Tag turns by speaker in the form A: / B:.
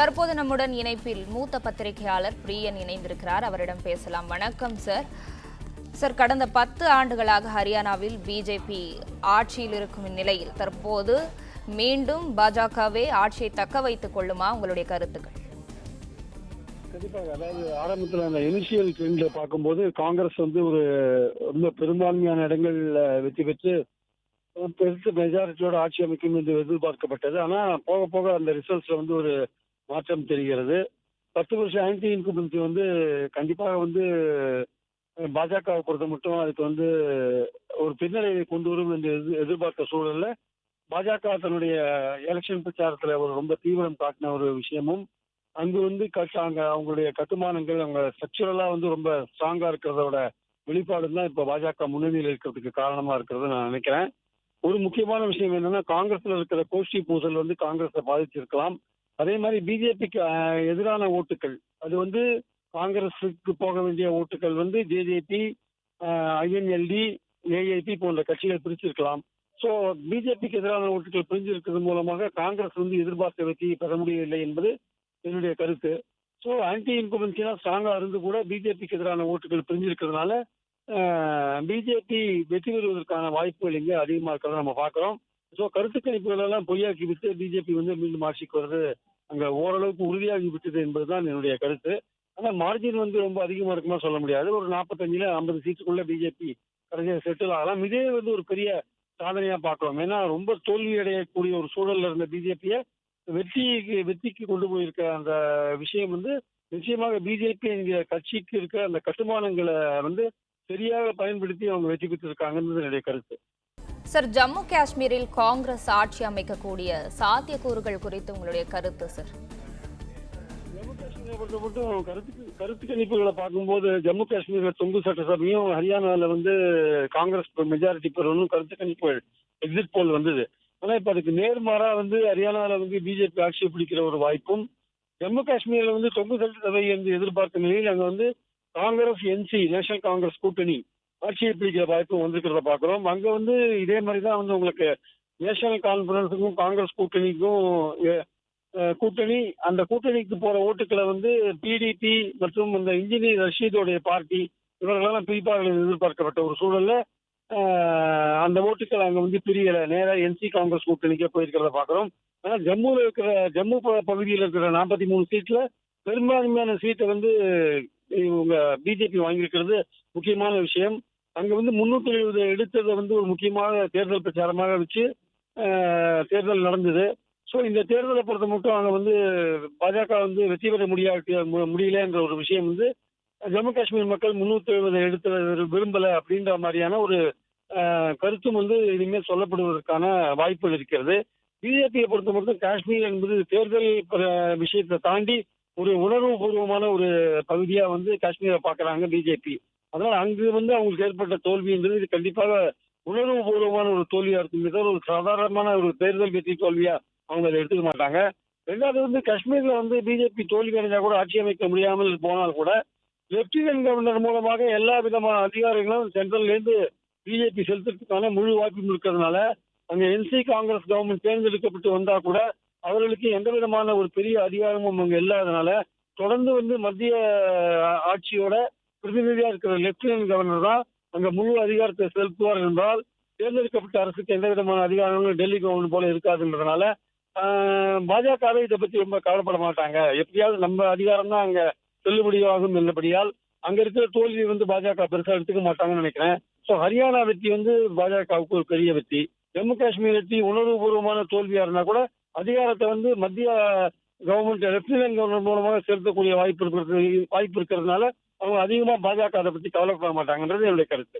A: தற்போது நம்முடன் இணைப்பில் மூத்த பத்திரிகையாளர் பிரியன் இணைந்திருக்கிறார். அவரிடம் பேசலாம். வணக்கம் சார். சார், கடந்த 10 ஆண்டுகளாக ஹரியானாவில் பிஜேபி ஆட்சியில் இருக்கும் நிலையில் தற்போது மீண்டும் பாஜகவே ஆட்சியை தக்க வைத்துக் கொள்ளுமா? உங்களுடைய கருத்துக்கள்.
B: கண்டிப்பாக. அதாவது ஆரம்பத்தில் அந்த இனிஷியல் ட்ரெண்ட்ல பார்க்கும்போது காங்கிரஸ் ஒரு ரொம்ப பெரும்பான்மையான இடங்கள்ல வெற்றி பெற்று பெருசு மெஜாரிட்டியோட ஆட்சி அமைக்கும் என்று எதிர்பார்க்கப்பட்டது. ஆனா போக போக அந்த ரிசல்ட்ஸ்ல ஒரு மாற்றம் தெரிகிறது. 10 வருஷம் ஆன்டி இன்குமென்சி கண்டிப்பாக பாஜகவை பொறுத்த மட்டும் அதுக்கு ஒரு பின்னடைவை கொண்டு வரும் என்று எதிர்பார்த்த சூழல்ல பாஜக தன்னுடைய எலெக்ஷன் பிரச்சாரத்துல ஒரு ரொம்ப தீவிரம் காட்டின ஒரு விஷயமும் அங்கு அவங்களுடைய கட்டுமானங்கள் அவங்க ஸ்ட்ரக்சரலா ரொம்ப ஸ்ட்ராங்கா இருக்கிறதோட வெளிப்பாடு தான் இப்ப பாஜக முன்னணியில் இருக்கிறதுக்கு காரணமா இருக்கிறது நான் நினைக்கிறேன். ஒரு முக்கியமான விஷயம் என்னன்னா, காங்கிரஸ்ல இருக்கிற கோஷ்டி பூசல் காங்கிரஸை பாதிச்சிருக்கலாம். அதே மாதிரி பிஜேபிக்கு எதிரான ஓட்டுகள் அது காங்கிரஸுக்கு போக வேண்டிய ஓட்டுகள் ஜேஜேபி, ஐஎன்எல்டி, ஏஐபி போன்ற கட்சிகள் பிரிச்சிருக்கலாம். ஸோ பிஜேபிக்கு எதிரான ஓட்டுகள் பிரிஞ்சிருக்கிறது மூலமாக காங்கிரஸ் எதிர்பார்த்த வெற்றியை பெற முடியவில்லை என்பது என்னுடைய கருத்து. ஸோ ஆன்டி இன்குமென்சினா ஸ்ட்ராங்கா இருந்து கூட பிஜேபிக்கு எதிரான ஓட்டுகள் பிரிஞ்சிருக்கிறதுனால பிஜேபி வெற்றி பெறுவதற்கான வாய்ப்புகள் இங்கே அதிகமாக இருக்கிறத நம்ம பார்க்கிறோம். ஸோ கருத்து கணிப்புகள் எல்லாம் பொய்யாக்கி விட்டு பிஜேபி மீண்டும் ஆட்சிக்கு வருது அங்க ஓரளவுக்கு உறுதியாகி விட்டது என்பதுதான் என்னுடைய கருத்து. ஆனால் மார்ஜின் ரொம்ப அதிகமா இருக்குமா சொல்ல முடியாது. ஒரு 45ல 50 சீட்டுக்குள்ள பிஜேபி கடைசியாக செட்டில் ஆகலாம். இதே ஒரு பெரிய சாதனையா பார்க்கலாம். ஏன்னா ரொம்ப தோல்வி அடையக்கூடிய ஒரு சூழல்ல இருந்த பிஜேபியை வெற்றிக்கு கொண்டு போயிருக்க அந்த விஷயம் நிச்சயமாக பிஜேபி என்கிற கட்சிக்கு இருக்க அந்த கட்டுமானங்களை சரியாக பயன்படுத்தி அவங்க வெற்றி பெற்றிருக்காங்கன்றது என்னுடைய கருத்து.
A: சார், ஜம்மு காஷ்மீரில் காங்கிரஸ் ஆட்சி அமைக்கக்கூடிய சாத்தியக்கூறுகள் குறித்து உங்களுடைய கருத்து சார்.
B: ஜம்மு காஷ்மீரை பொறுத்த மட்டும் கருத்து கணிப்புகளை பார்க்கும்போது ஜம்மு காஷ்மீர்ல தொங்கு சட்டசபையும் ஹரியானால காங்கிரஸ் மெஜாரிட்டி பெறணும் கருத்து கணிப்புகள் எக்ஸிட் போல் வந்தது. ஆனா இப்ப அதுக்கு நேர்மாறா ஹரியானால பிஜேபி ஆட்சியை பிடிக்கிற ஒரு வாய்ப்பும், ஜம்மு காஷ்மீர்ல தொங்கு சட்டசபை என்று எதிர்பார்த்த நிலையில் அங்க காங்கிரஸ் என்சி நேஷனல் காங்கிரஸ் கூட்டணி ஆட்சியை பிடிக்கிற வாய்ப்பு வந்திருக்கிறத பாக்குறோம். அங்க இதே மாதிரிதான் உங்களுக்கு நேஷனல் கான்பரன்ஸுக்கும் காங்கிரஸ் கூட்டணிக்கும் கூட்டணி, அந்த கூட்டணிக்கு போற ஓட்டுக்களை பிடிபி மற்றும் இந்த இன்ஜினியர் ரஷீதோடைய பார்ட்டி இவர்களெல்லாம் பிரிப்பார்கள் எதிர்பார்க்கப்பட்ட ஒரு சூழல்ல அந்த ஓட்டுக்கள் அங்க பிரியல, நேரா என்சி காங்கிரஸ் கூட்டணிக்கே போயிருக்கிறத பாக்குறோம். ஆனா ஜம்மு பகுதியில் இருக்கிற 43 சீட்ல பெரும்பான்மையான சீட்டை இவங்க பிஜேபி வாங்கியிருக்கிறது முக்கியமான விஷயம். அங்க 370 எடுத்ததை ஒரு முக்கியமான தேர்தல் பிரச்சாரமாக வச்சு தேர்தல் நடந்தது. ஸோ இந்த தேர்தலை பொறுத்த மட்டும் அங்க பாஜக வெற்றி பெற முடியல என்ற ஒரு விஷயம் ஜம்மு காஷ்மீர் மக்கள் 370 எடுத்த விரும்பல அப்படின்ற மாதிரியான ஒரு கருத்தும் இனிமேல் சொல்லப்படுவதற்கான வாய்ப்புகள் இருக்கிறது. பிஜேபியை பொறுத்த மட்டும் காஷ்மீர் என்பது தேர்தல் விஷயத்தை தாண்டி ஒரு உணர்வு பூர்வமான ஒரு பகுதியா காஷ்மீரை பாக்குறாங்க பிஜேபி. அதனால அங்கு அவங்களுக்கு ஏற்பட்ட தோல்வின்றது இது கண்டிப்பாக உணர்வு பூர்வமான ஒரு தோல்வியா இருக்கும். ஒரு சாதாரணமான ஒரு தேர்தல் வெற்றி தோல்வியா அவங்க அதை எடுத்துக்க மாட்டாங்க. ரெண்டாவது காஷ்மீர்ல பிஜேபி தோல்வி அடைஞ்சா கூட ஆட்சி அமைக்க முடியாமல் போனால் கூட லெப்டினன்ட் கவர்னர் மூலமாக எல்லா விதமான அதிகாரங்களும் சென்ட்ரல்ல இருந்து பிஜேபி செலுத்துறதுக்கான முழு வாய்ப்பும் இருக்கிறதுனால அங்க என்சி காங்கிரஸ் கவர்மெண்ட் தேர்ந்தெடுக்கப்பட்டு வந்தா கூட அவர்களுக்கு எந்த விதமான ஒரு பெரிய அதிகாரமும் அங்க இல்லாதனால தொடர்ந்து மத்திய ஆட்சியோட பிரதிநிதியா இருக்கிற லெப்டினன்ட் கவர்னர் தான் அங்க முழு அதிகாரத்தை செலுத்துவார் என்றால் தேர்ந்தெடுக்கப்பட்ட அரசுக்கு எந்த விதமான அதிகாரங்களும் டெல்லி கவர்மெண்ட் போல இருக்காதுன்றதுனால பாஜகவே இதை பத்தி ரொம்ப கவலைப்பட மாட்டாங்க. எப்படியாவது நம்ம அதிகாரம் தான் அங்க செல்லுபடியாகும் என்றபடியால் அங்க இருக்கிற தோல்வி பாஜக பெருசா எடுத்துக்க மாட்டாங்கன்னு நினைக்கிறேன். ஸோ ஹரியானா வெற்றி பாஜகவுக்கு ஒரு பெரிய வெற்றி. ஜம்மு காஷ்மீர் வெற்றி உணர்வுபூர்வமான தோல்வியா இருந்தா கூட அதிகாரத்தை மத்திய கவர்மெண்ட் லெப்டினன்ட் கவர்னர் மூலமாக செலுத்தக்கூடிய வாய்ப்பு இருக்கிறதுனால அவங்க அதிகமா பாஜக அதை பத்தி கவலைப்பட மாட்டாங்கன்றது என்னுடைய கருத்து.